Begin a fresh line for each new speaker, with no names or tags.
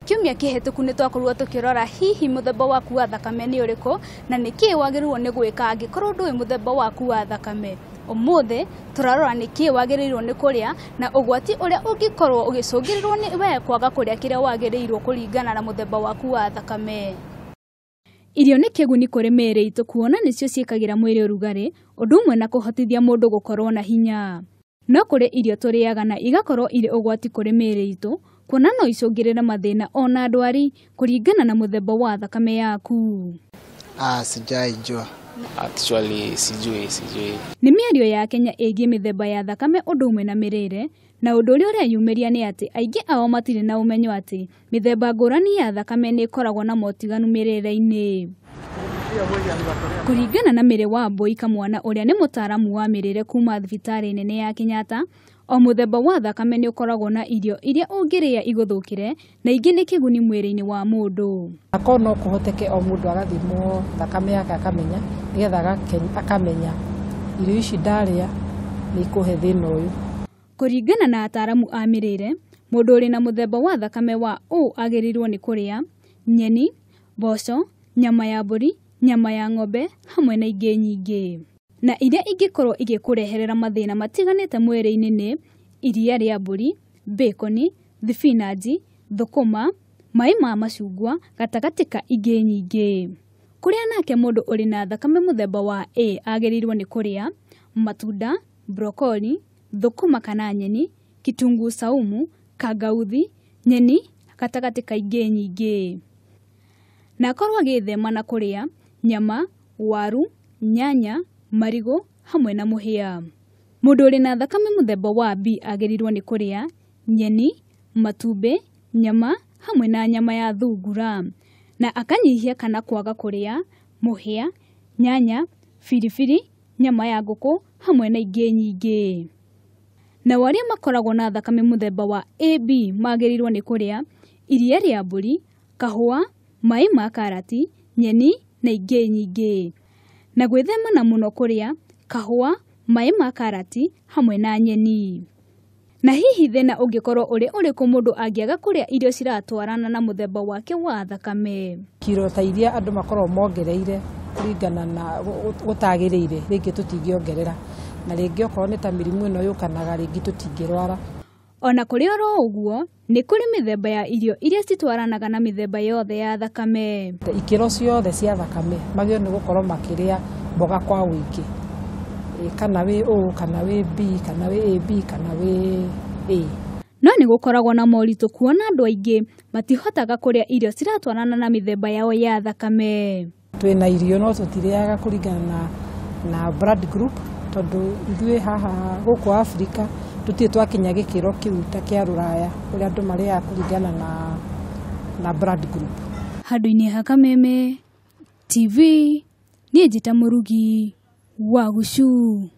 Kiumia kihituku ni twakorirwo tukirora hihi muthemba waku wa thakame ni uriku na niki wagirirwo ni gwika angikorwo ndui muthemba waku wa thakame. Umuthi turarora niki wagirirwo ni kuria na ugwati uria ungikorwo ugicungirirwo ni we kwaga kuria kiria wagirirwo kuringana na muthemba waku wa thakame. Irio ni kiguni kuri mĩĩrĩ itu kuona nicio ciikagira mwĩrĩ urugari undu umwe na kuhotithia mundu gukorwo na hinya. No kuri irio turiaga na igakorwo iri ugwati kuri mĩĩrĩ itu kuona no icungirire mathina ona ndwari kuringana na muthemba wa thakame yaku.
Sijaijua. Actually sijui.
Ni mĩario ya Kenya ĩgiĩ mĩthemba ya thakame undu umwe na mĩrĩre na undu uria yumiria ni ati aingi ao matire na umenyo ati mĩthemba ngũrani ya thakame ni ikoragwo na motiganu mĩrĩre-inĩ. Kuringana na Mary Wambui Kamwana uria ni mutaaramu wa mĩrĩre kuma thibitari nene ya Kenyatta, o muthemba wa thakame ni ukoragwo na irio iria ungiria iguthukire na ingi ni kiguni mwĩrĩ-inĩ wa mundu.
Ako no kuhoteke o mundu agathimwo thakame yake akamenya nigetha akamenya irio ici ndaria ni ikuhe thina uyu.
Kuringana na ataaramu a mĩrĩre, mundu uri na muthemba wa thakame wa O agirirwo ni kuria nyeni, mboco, nyama ya mburi, nyama ya ng'ombe hamwe na ingĩ nyingĩ. Na iria ingĩkorwo igĩkureherera mathĩna matiganĩte mwĩrĩ-inĩ nĩ iria rĩa mbũri, bacon, thibinaji, thũkũma, maĩ ma macungwa gatagatĩ ka ingĩ nyingĩ. Kũrĩa nake mũndũ ũrĩ na thakame mũthemba wa A agĩrĩirwo nĩ kũrĩa matunda, broccoli, thũkũma kana nyeni, kitunguu saumu, kangauthi, nyeni gatagatĩ ka ingĩ nyingĩ. Na akorwo agĩthema na kũrĩa nyama, waru, nyanya, marigo hamwe na mũhĩa. Mũndũ ũrĩ na thakame mũthemba wa B agĩrĩirwo nĩ kũrĩa nyeni, matumbĩ, nyama hamwe na nyama ya thungura na akanyihia kana kwaga kũrĩa mũhĩa, nyanya, biribiri, nyama ya ngũkũ hamwe na ingĩ nyingĩ. Na arĩa makoragwo na thakame mũthemba wa AB magĩrĩirwo nĩ kũrĩa iria rĩa mbũri, kahũa, maĩ ma karati, nyeni na ingĩ nyingĩ. Na gwĩthema na mũno kũrĩa kahũa, maĩ ma karati hamwe na nyeni. Na hihi thĩna ũngĩkorwo ũrĩkũ mũndũ angĩaga kũrĩa irio ciratwarana na mũthemba wake wa thakame.
Kiro ta iria andũ makorwo mongereire kũringana na gũtagĩrĩire rĩngĩ tũtingĩongerera na rĩngĩ okorwo nĩ ta mĩrimũ ĩno yũkanaga rĩngĩ tũtingĩrwara. Ona
kũrĩ oro ũguo nĩ kũrĩ mĩthemba ya irio iria citwaranaga na mĩthemba yothe ya thakame.
Ikĩro ciothe cia thakame magĩrĩirwo nĩ gũkorwo makĩrĩa mboga kwa wĩingĩ. Kana wĩ O, kana wĩ B, kana wĩ AB, kana wĩ A.
No nĩ gũkoragwo na moritũ kuona andũ aingĩ matihotaga kũrĩa irio ciratwarana na mĩthemba yao ya thakame.
Twĩna irio no tũtirĩaga kũringana na blood group tondũ ithuĩ haha gũkũ Afrika tutirĩ twakinya gĩkĩro kĩu ta kĩa Rũraya ũrĩa andũ marĩaga kũringana na blood group.
Handũ-inĩ ha Kameme TV niĩ njĩta Mũrugi wa Gũcu.